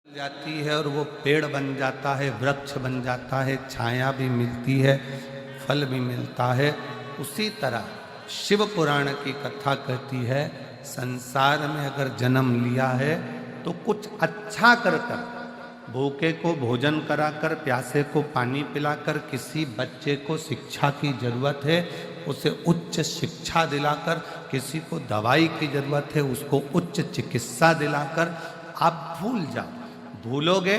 जाती है और वो पेड़ बन जाता है, वृक्ष बन जाता है, छाया भी मिलती है, फल भी मिलता है। उसी तरह शिव पुराण की कथा कहती है, संसार में अगर जन्म लिया है तो कुछ अच्छा कर कर, भूखे को भोजन कराकर, प्यासे को पानी पिलाकर, किसी बच्चे को शिक्षा की जरूरत है उसे उच्च शिक्षा दिलाकर, किसी को दवाई की जरूरत है उसको उच्च चिकित्सा दिलाकर आप भूल जाओ। भूलोगे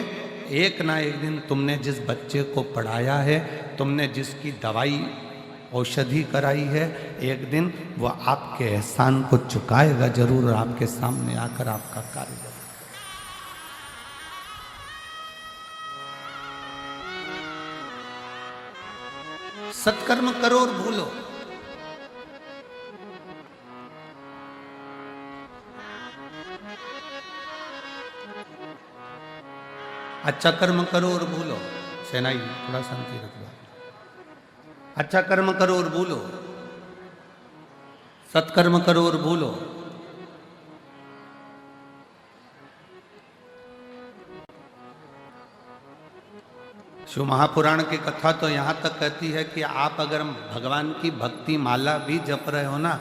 एक ना एक दिन तुमने जिस बच्चे को पढ़ाया है, तुमने जिसकी दवाई औषधि कराई है, एक दिन वह आपके एहसान को चुकाएगा जरूर और आपके सामने आकर आपका कार्य करेगा। सत्कर्म करो और भूलो। अच्छा कर्म करो और भूलो। सेनाई थोड़ा शांति रखो। अच्छा कर्म करो और भूलो, सत्कर्म करो और भूलो। शिव महापुराण की कथा तो यहाँ तक कहती है कि आप अगर भगवान की भक्ति माला भी जप रहे हो ना,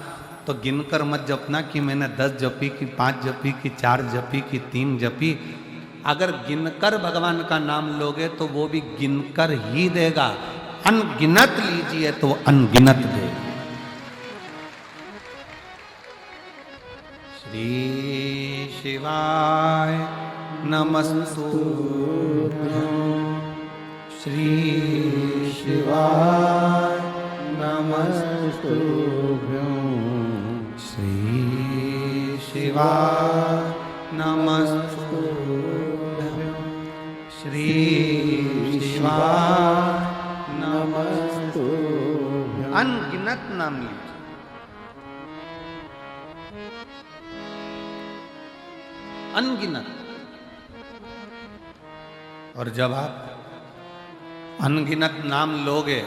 तो गिनकर मत जपना कि मैंने 10 जपी की, 5 जपी की, 4 जपी की, 3 जपी। अगर गिनकर भगवान का नाम लोगे तो वो भी गिनकर ही देगा। अनगिनत लीजिए तो अनगिनत देगा। श्री शिवाय नमस्तुभ्यं, श्री शिवाय नमस्तुभ्यं, श्री शिवाय नमस्तुभ्यं, श्री शिवाय नमस्तुभ्यं। अनगिनत नाम लीजिए। अनगिनत। और जब आप अनगिनत नाम लोगे,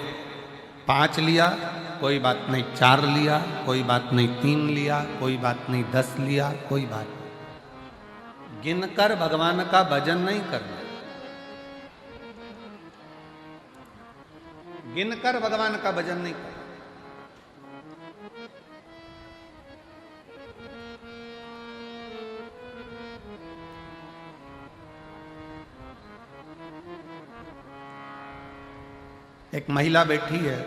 5 लिया कोई बात नहीं, 4 लिया कोई बात नहीं, 3 लिया कोई बात नहीं, 10 लिया कोई बात नहीं, गिनकर भगवान का भजन नहीं करना। गिनकर भगवान का भजन नहीं करना। एक महिला बैठी है,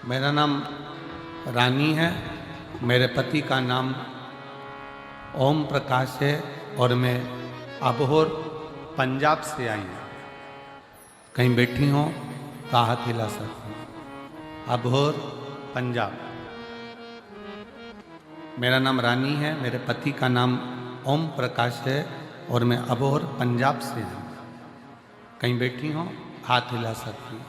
मेरा नाम रानी है, मेरे पति का नाम ओम प्रकाश है और मैं अबोहर पंजाब से आई हूँ। कहीं बैठी हो तो हाथ हिला सकती हूँ। अबोहर पंजाब। मेरा नाम रानी है, मेरे पति का नाम ओम प्रकाश है और मैं अबोहर पंजाब से हूँ। कहीं बैठी हो हाथ हिला सकती हूँ।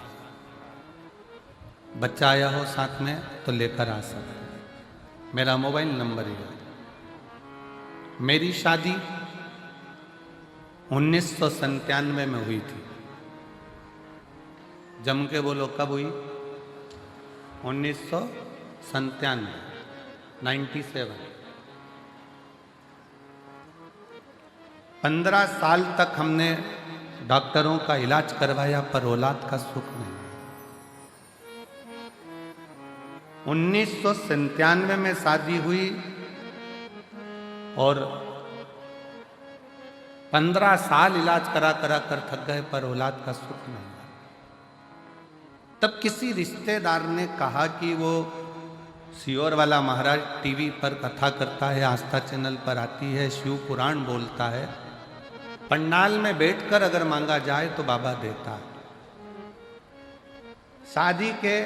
बच्चा आया हो साथ में तो लेकर आ सकते। मेरा मोबाइल नंबर है। मेरी शादी 1997 में हुई थी। जम के बोलो कब हुई? 1997, 97। 15 साल तक हमने डॉक्टरों का इलाज करवाया पर औलाद का सुख नहीं। 1997 में शादी हुई और 15 साल इलाज करा कर थक गए पर औलाद का सुख नहीं। तब किसी रिश्तेदार ने कहा कि वो सियोर वाला महाराज टीवी पर कथा करता है, आस्था चैनल पर आती है, शिव पुराण बोलता है, पंडाल में बैठकर अगर मांगा जाए तो बाबा देता है। शादी के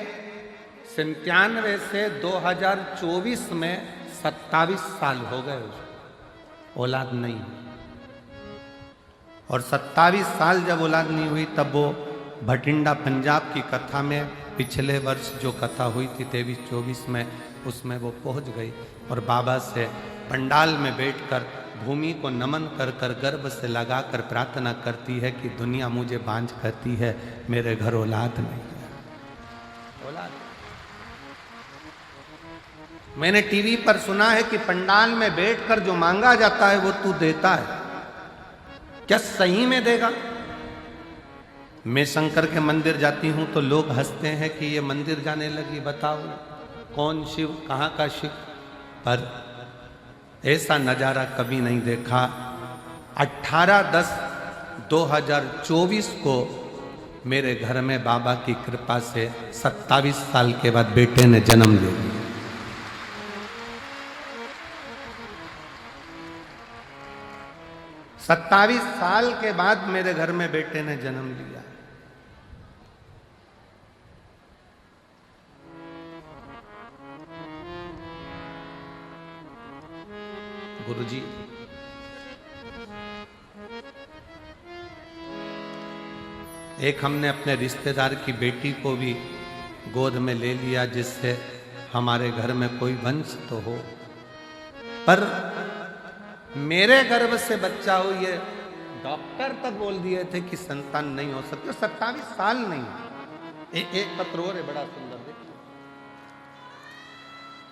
97 से 2024 में 27 साल हो गए, औलाद नहीं। और 27 साल जब औलाद नहीं हुई तब वो भटिंडा पंजाब की कथा में पिछले वर्ष जो कथा हुई थी 23-24 में, उसमें वो पहुंच गई और बाबा से पंडाल में बैठकर भूमि को नमन कर कर गर्भ से लगाकर प्रार्थना करती है कि दुनिया मुझे बांझ कहती है, मेरे घर औलाद नहीं है। औलाद। मैंने टीवी पर सुना है कि पंडाल में बैठकर जो मांगा जाता है वो तू देता है। क्या सही में देगा? मैं शंकर के मंदिर जाती हूं तो लोग हंसते हैं कि ये मंदिर जाने लगी, बताओ कौन शिव, कहां का शिव। पर ऐसा नजारा कभी नहीं देखा। 18/10/2024 को मेरे घर में बाबा की कृपा से 27 साल के बाद बेटे ने जन्म ले लिया। 27 साल के बाद मेरे घर में बेटे ने जन्म लिया। गुरुजी, एक हमने अपने रिश्तेदार की बेटी को भी गोद में ले लिया जिससे हमारे घर में कोई वंश तो हो, पर मेरे गर्भ से बच्चा हो ये डॉक्टर तक बोल दिए थे कि संतान नहीं हो सकती। 27 साल नहीं। एक पत्र और है बड़ा सुंदर, देखिए।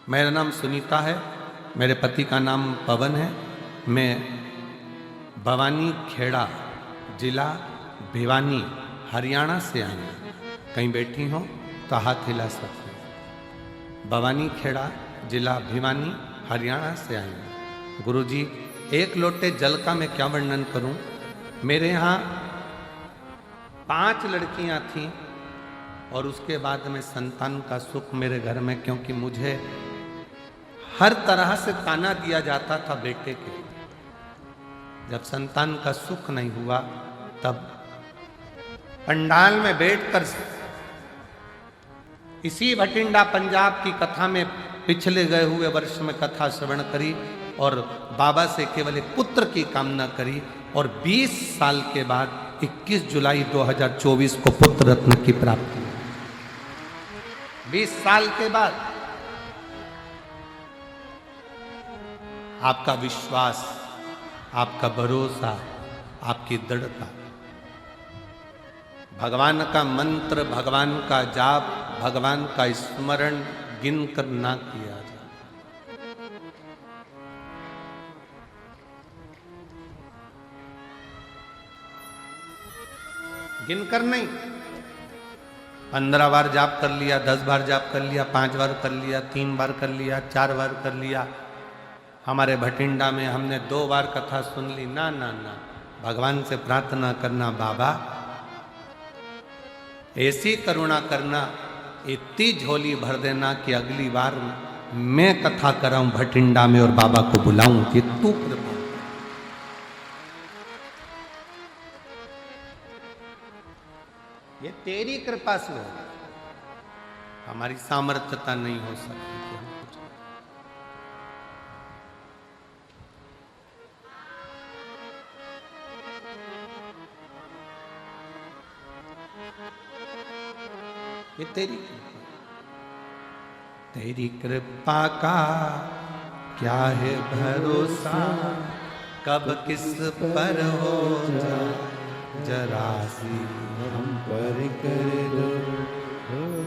मेरा नाम सुनीता है, मेरे पति का नाम पवन है। मैं भवानी खेड़ा जिला भिवानी हरियाणा से आई हूँ। कहीं बैठी हो तो हाथ हिला सकते हैं। भवानी खेड़ा जिला भिवानी हरियाणा से आई हूँ। गुरुजी, एक लोटे जल का मैं क्या वर्णन करूं। मेरे यहाँ 5 लड़कियां थीं और उसके बाद में संतान का सुख मेरे घर में, क्योंकि मुझे हर तरह से ताना दिया जाता था बेटे के। जब संतान का सुख नहीं हुआ तब पंडाल में बैठकर इसी भटिंडा पंजाब की कथा में पिछले गए हुए वर्ष में कथा श्रवण करी और बाबा से केवल एक पुत्र की कामना करी और 20 साल के बाद 21 जुलाई 2024 को पुत्र रत्न की प्राप्ति। 20 साल के बाद आपका विश्वास, आपका भरोसा, आपकी दृढ़ता, भगवान का मंत्र, भगवान का जाप, भगवान का स्मरण गिनकर ना किया जाए। गिनकर नहीं। 15 बार जाप कर लिया, 10 बार जाप कर लिया, 5 बार कर लिया, 3 बार कर लिया, 4 बार कर लिया। हमारे भटिंडा में हमने 2 बार कथा सुन ली। ना ना ना, भगवान से प्रार्थना करना, बाबा ऐसी करुणा करना, इतनी झोली भर देना कि अगली बार मैं कथा कराऊं भटिंडा में और बाबा को बुलाऊं कि तू कृपा। ये तेरी कृपा से हो, हमारी सामर्थ्यता नहीं हो सकती। ये तेरी कृपा। तेरी कृपा का क्या है भरोसा, कब किस पर हो जाए जरा सी हम पर कर दो,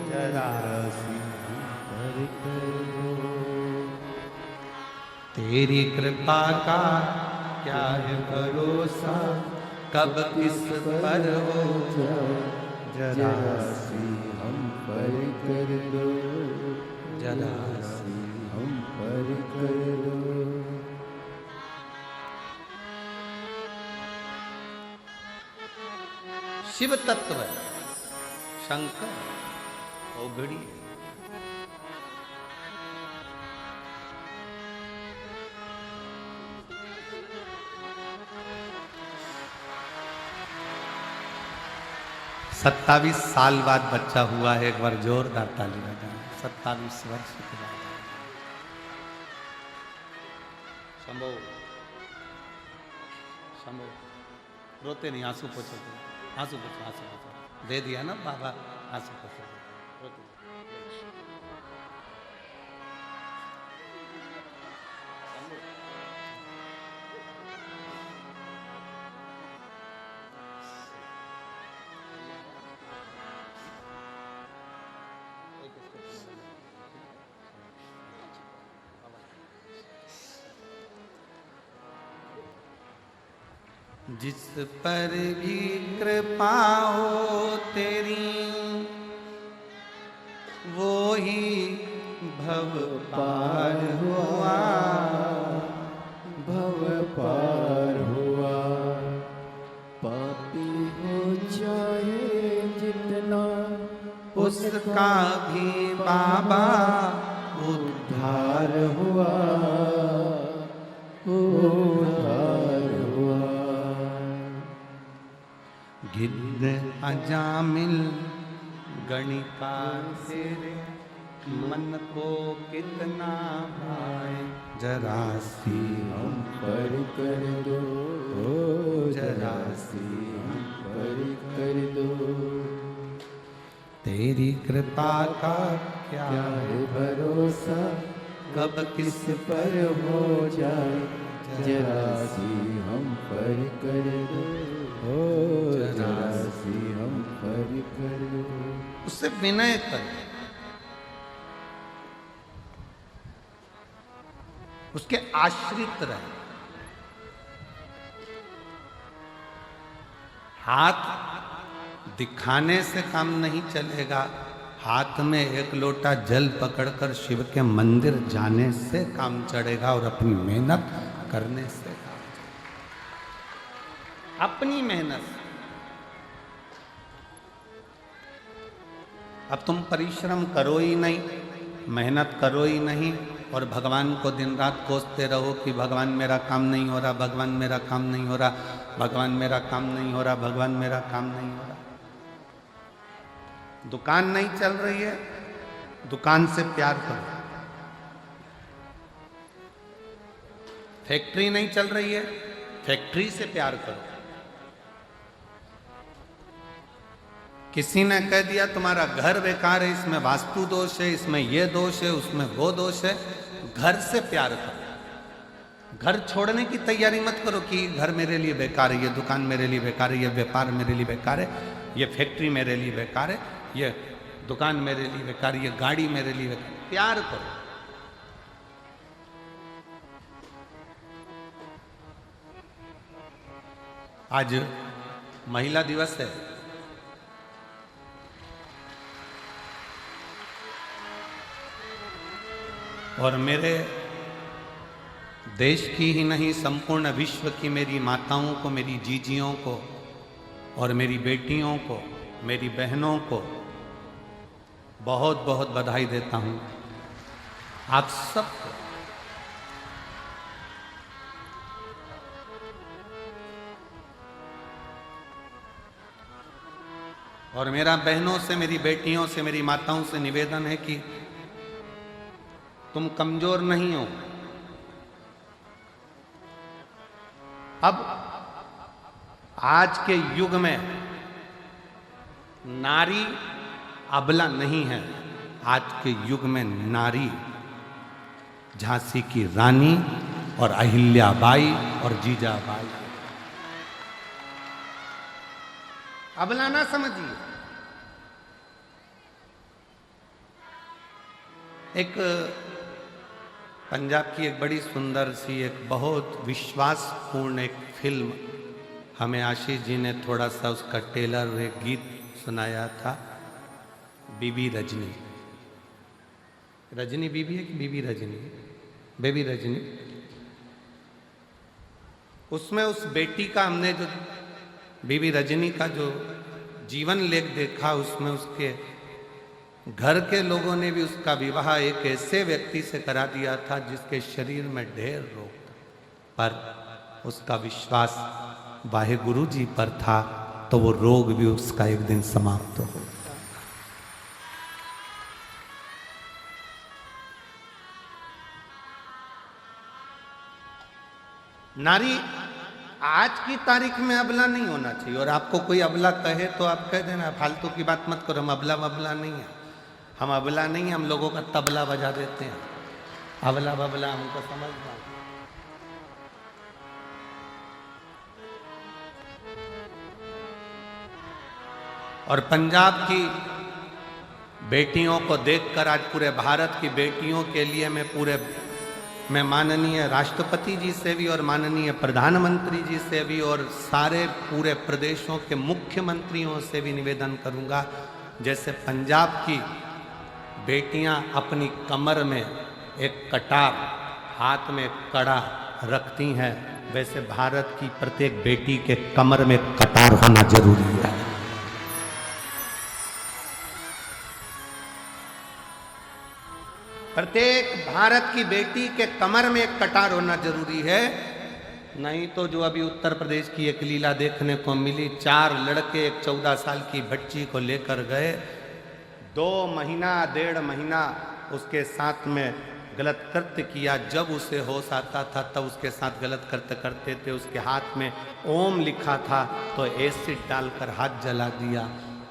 जरा सी पर कर दो। तेरी कृपा का क्या है भरोसा, कब किस पर हो जाए जरा सी हम पर कर दो, जरा सी हम पर कर दो। शिव तत्व शंकर औघड़ी। सत्तावीस साल बाद बच्चा हुआ है। एक बार जोरदार ताली बजाएं। 27 वर्ष के बाद। शंभो शंभो, रोते नहीं, आंसू पोछो, आंसू पोछो, आंसू पोछो। दे दिया ना बाबा, आंसू पोछो। जिस पर भी कृपा हो तेरी वो ही भव पार हुआ, भव पार हुआ। पापी हो चाहे जितना उसका भी बाबा उद्धार हुआ, उद्धार हुआ। गिद्ध अजामिल गणिका तेरे मन को कितना भाए, जरा सी हम पर कर दो, जरा सी हम पर कर दो। तेरी कृपा का क्या क्या है भरोसा कब किस पर हो जाए, जरा सी हम पर कर दो, जरा सी हम पर कर दो। उससे विनय कर, उसके आश्रित रहे। हाथ दिखाने से काम नहीं चलेगा, हाथ में एक लोटा जल पकड़कर शिव के मंदिर जाने से काम चढ़ेगा और अपनी मेहनत करने से काम चढ़ेगा। अपनी मेहनत। अब तुम परिश्रम करो ही नहीं, मेहनत करो ही नहीं और भगवान को दिन रात कोसते रहो कि भगवान मेरा काम नहीं हो रहा, भगवान मेरा काम नहीं हो रहा, भगवान मेरा काम नहीं हो रहा, भगवान मेरा काम नहीं हो रहा। दुकान नहीं चल रही है, दुकान से प्यार करो। फैक्ट्री नहीं चल रही है, फैक्ट्री से प्यार करो। किसी ने कह दिया तुम्हारा घर बेकार है, इसमें वास्तु दोष है, इसमें ये दोष है, उसमें वो दोष है, घर से प्यार करो। घर छोड़ने की तैयारी मत करो कि घर मेरे लिए बेकार है, ये दुकान मेरे लिए बेकार है, ये व्यापार मेरे लिए बेकार है, ये फैक्ट्री मेरे लिए बेकार है, ये दुकान मेरे लिए बेकार है, ये गाड़ी मेरे लिए बेकार। प्यार करो। आज महिला दिवस है, और मेरे देश की ही नहीं संपूर्ण विश्व की मेरी माताओं को, मेरी जीजियों को और मेरी बेटियों को, मेरी बहनों को बहुत बहुत बधाई देता हूँ। आप सबको और मेरा बहनों से, मेरी बेटियों से, मेरी माताओं से निवेदन है कि तुम कमजोर नहीं हो। अब आज के युग में नारी अबला नहीं है, आज के युग में नारी झांसी की रानी और अहिल्याबाई और जीजाबाई। अबला ना समझिए। एक पंजाब की एक बड़ी सुंदर सी, एक बहुत विश्वासपूर्ण एक फिल्म हमें आशीष जी ने थोड़ा सा उसका टेलर एक गीत सुनाया था, बीबी रजनी। रजनी बीबी है कि बीबी रजनी? बेबी रजनी। उसमें उस बेटी का हमने जो बीबी रजनी का जो जीवन लेख देखा, उसमें उसके घर के लोगों ने भी उसका विवाह एक ऐसे व्यक्ति से करा दिया था जिसके शरीर में ढेर रोग था, पर उसका विश्वास वाहेगुरु जी पर था, तो वो रोग भी उसका एक दिन समाप्त हो। नारी आज की तारीख में अबला नहीं होना चाहिए। और आपको कोई अबला कहे तो आप कह देना, फालतू की बात मत करो, हम अबला वबला नहीं है, हम अबला नहीं है, हम लोगों का तबला बजा देते हैं। अबला बबला हमको समझना। और पंजाब की बेटियों को देखकर आज पूरे भारत की बेटियों के लिए मैं पूरे मैं माननीय राष्ट्रपति जी से भी और माननीय प्रधानमंत्री जी से भी और सारे पूरे प्रदेशों के मुख्यमंत्रियों से भी निवेदन करूंगा, जैसे पंजाब की बेटियां अपनी कमर में एक कटार, हाथ में कड़ा रखती हैं, वैसे भारत की प्रत्येक बेटी के कमर में कटार होना जरूरी है। प्रत्येक भारत की बेटी के कमर में एक कटार होना जरूरी है, नहीं तो जो अभी उत्तर प्रदेश की एक लीला देखने को मिली, 4 लड़के एक 14 साल की बच्ची को लेकर गए, 2 महीना 1.5 महीना उसके साथ में गलत कृत्य किया। जब उसे होश आता था तब उसके साथ गलत कृत्य करते थे। उसके हाथ में ओम लिखा था तो एसिड डालकर हाथ जला दिया।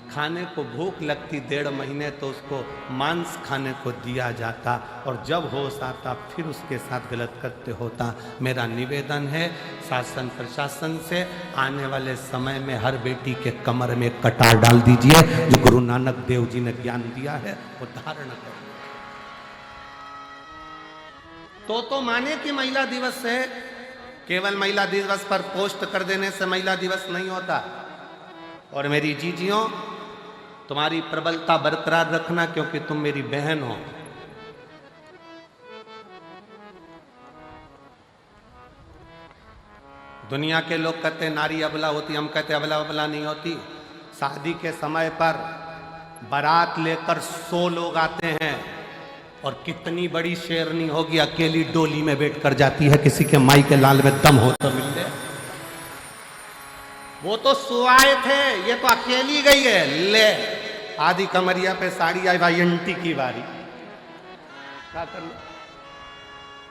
खाने को भूख लगती 1.5 महीने तो उसको मांस खाने को दिया जाता, और जब होश आता फिर उसके साथ गलत कृत्य होता। मेरा निवेदन है शासन प्रशासन से, आने वाले समय में हर बेटी के कमर में कटार डाल दीजिए, जो गुरु नानक देव जी ने ज्ञान दिया है वो धारण करें। तो माने कि महिला दिवस है, केवल महिला दिवस पर पोस्ट कर देने से महिला दिवस नहीं होता। और मेरी जीजियों, तुम्हारी प्रबलता बरकरार रखना, क्योंकि तुम मेरी बहन हो। दुनिया के लोग कहते हैं नारी अबला होती, हम कहते अबला अबला नहीं होती। शादी के समय पर बारात लेकर 100 लोग आते हैं, और कितनी बड़ी शेरनी होगी अकेली डोली में बैठ कर जाती है, किसी के माई के लाल में दम हो तो मिल ले। वो तो सुआए थे, ये तो अकेली गई है। ले आधी कमरिया पे साड़ी आई, भाई अंटी की बारी क्या कर लो।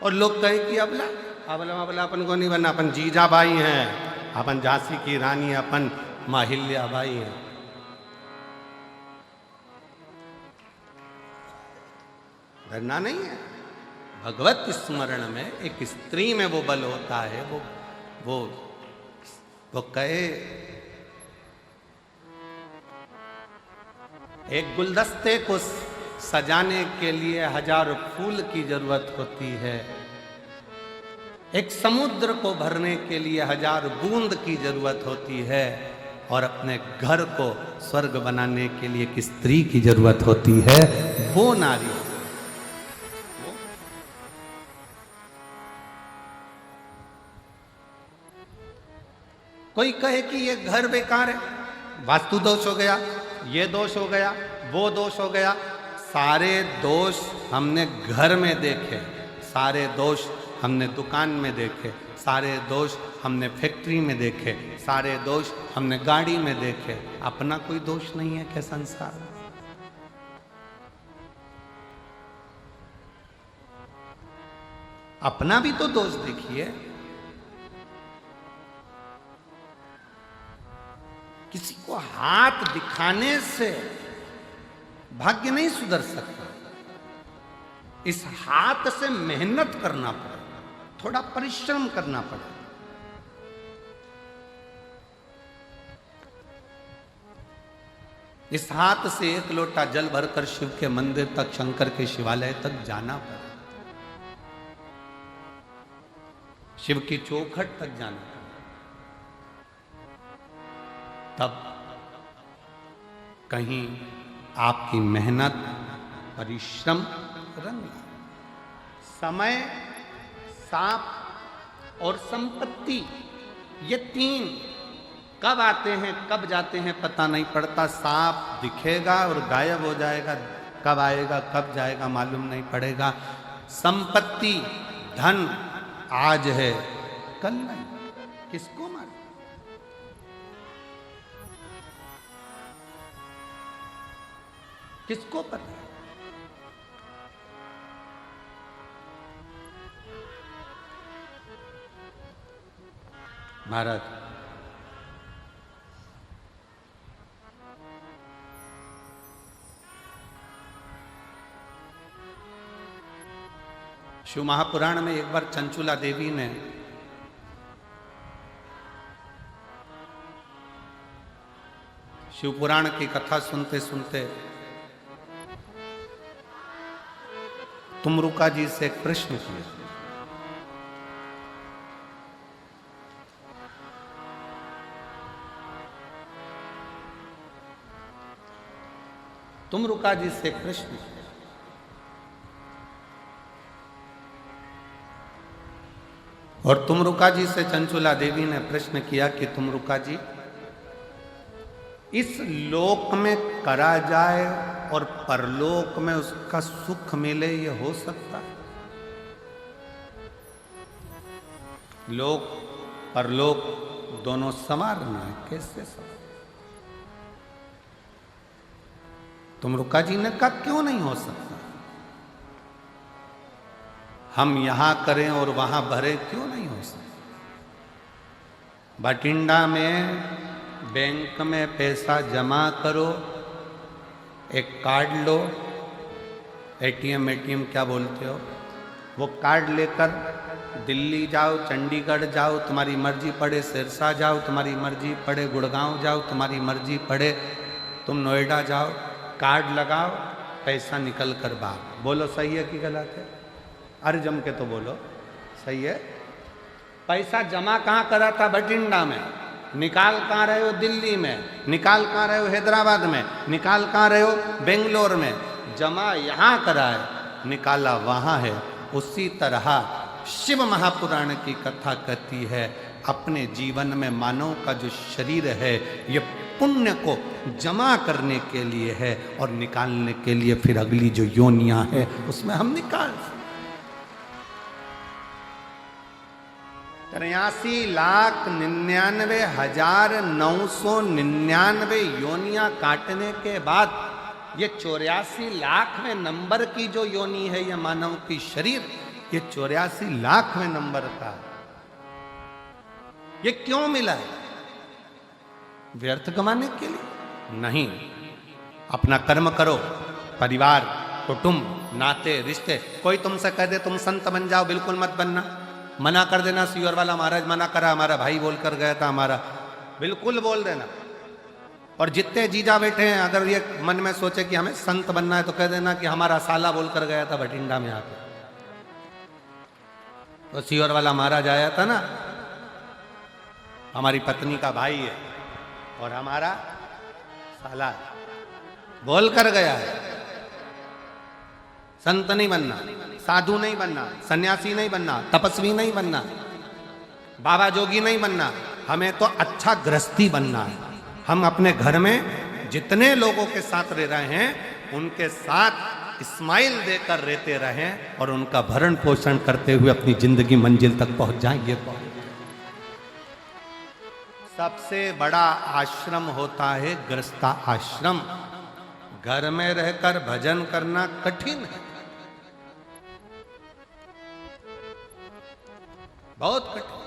और लोग कहे कि अबला अबला अबला अपन को नहीं बनना, अपन जीजा बाई हैं, अपन झांसी की रानी, अपन माहिल्या बाई हैं। डरना नहीं है। भगवत स्मरण में एक स्त्री में वो बल होता है। वो कहे एक गुलदस्ते को सजाने के लिए 1000 फूल की जरूरत होती है, एक समुद्र को भरने के लिए 1000 बूंद की जरूरत होती है, और अपने घर को स्वर्ग बनाने के लिए एक स्त्री की जरूरत होती है। वो नारी कोई कहे कि ये घर बेकार है, वास्तु दोष हो गया, ये दोष हो गया, वो दोष हो गया। सारे दोष हमने घर में देखे, सारे दोष हमने दुकान में देखे, सारे दोष हमने फैक्ट्री में देखे, सारे दोष हमने गाड़ी में देखे। अपना कोई दोष नहीं है क्या संसार में? अपना भी तो दोष देखिए। किसी को हाथ दिखाने से भाग्य नहीं सुधर सकता। इस हाथ से मेहनत करना पड़ेगा, थोड़ा परिश्रम करना पड़ेगा। इस हाथ से 1 लोटा जल भरकर शिव के मंदिर तक, शंकर के शिवालय तक जाना पड़ेगा, शिव की चौखट तक जाना पड़ेगा। तब कहीं आपकी मेहनत, परिश्रम रंग। समय, सांप और संपत्ति, ये 3 कब आते हैं कब जाते हैं पता नहीं पड़ता। सांप दिखेगा और गायब हो जाएगा, कब आएगा कब जाएगा मालूम नहीं पड़ेगा। संपत्ति, धन आज है कल नहीं, किसको मालूम। किसको पता है? महाराज, शिव महापुराण में एक बार चंचुला देवी ने शिव पुराण की कथा सुनते सुनते तुमरुका जी से एक प्रश्न किया। तुमरुका जी से कृष्ण, और तुमरुका जी से चंचुला देवी ने प्रश्न किया कि तुमरुका जी, इस लोक में करा जाए और परलोक में उसका सुख मिले, ये हो सकता है? लोक परलोक दोनों संवारना है, कैसे संवार? तुमरुका जी ने कहा क्यों नहीं हो सकता? हम यहां करें और वहां भरे, क्यों नहीं हो सकता? बठिंडा में बैंक में पैसा जमा करो, एक कार्ड लो, एटीएम क्या बोलते हो, वो कार्ड लेकर दिल्ली जाओ, चंडीगढ़ जाओ, तुम्हारी मर्जी पड़े सिरसा जाओ, तुम्हारी मर्जी पड़े गुड़गांव जाओ, तुम्हारी मर्जी पड़े तुम नोएडा जाओ, कार्ड लगाओ, पैसा निकल कर बाहर। बोलो सही है कि गलत है? अरे जम के तो बोलो, सही है। पैसा जमा कहाँ करा था? बठिंडा में। निकाल कहाँ रहे हो? दिल्ली में। निकाल कहाँ रहे हो? हैदराबाद में। निकाल कहाँ रहे हो? बेंगलोर में। जमा यहाँ करा है, निकाला वहाँ है। उसी तरह शिव महापुराण की कथा कहती है, अपने जीवन में मानव का जो शरीर है ये पुण्य को जमा करने के लिए है और निकालने के लिए फिर अगली जो योनियां है उसमें हम निकाल 83,99,999 योनियां काटने के बाद ये 84 लाखवें नंबर की जो योनि है, ये मानव की शरीर, ये 84 लाखवें नंबर का। ये क्यों मिला है? व्यर्थ गंवाने के लिए नहीं। अपना कर्म करो, परिवार, कुटुंब, नाते, रिश्ते। कोई तुमसे कह दे तुम संत बन जाओ, बिल्कुल मत बनना। मना कर देना, सीवर वाला महाराज मना करा, हमारा भाई बोल कर गया था, हमारा, बिल्कुल बोल देना। और जितने जीजा बैठे हैं, अगर ये मन में सोचे कि हमें संत बनना है तो कह देना कि हमारा साला बोल कर गया था बठिंडा में आके। तो सीवर वाला महाराज आया था ना, हमारी पत्नी का भाई है और हमारा साला बोल कर गया है। संत नहीं बनना, साधु नहीं बनना, सन्यासी नहीं बनना, तपस्वी नहीं बनना, बाबा जोगी नहीं बनना, हमें तो अच्छा गृहस्थी बनना है। हम अपने घर में जितने लोगों के साथ रह रहे हैं उनके साथ स्माइल देकर रहते रहें और उनका भरण पोषण करते हुए अपनी जिंदगी मंजिल तक पहुंच जाएंगे। सबसे बड़ा आश्रम होता है गृहस्था आश्रम। घर में रहकर भजन करना कठिन है, बहुत कठिन।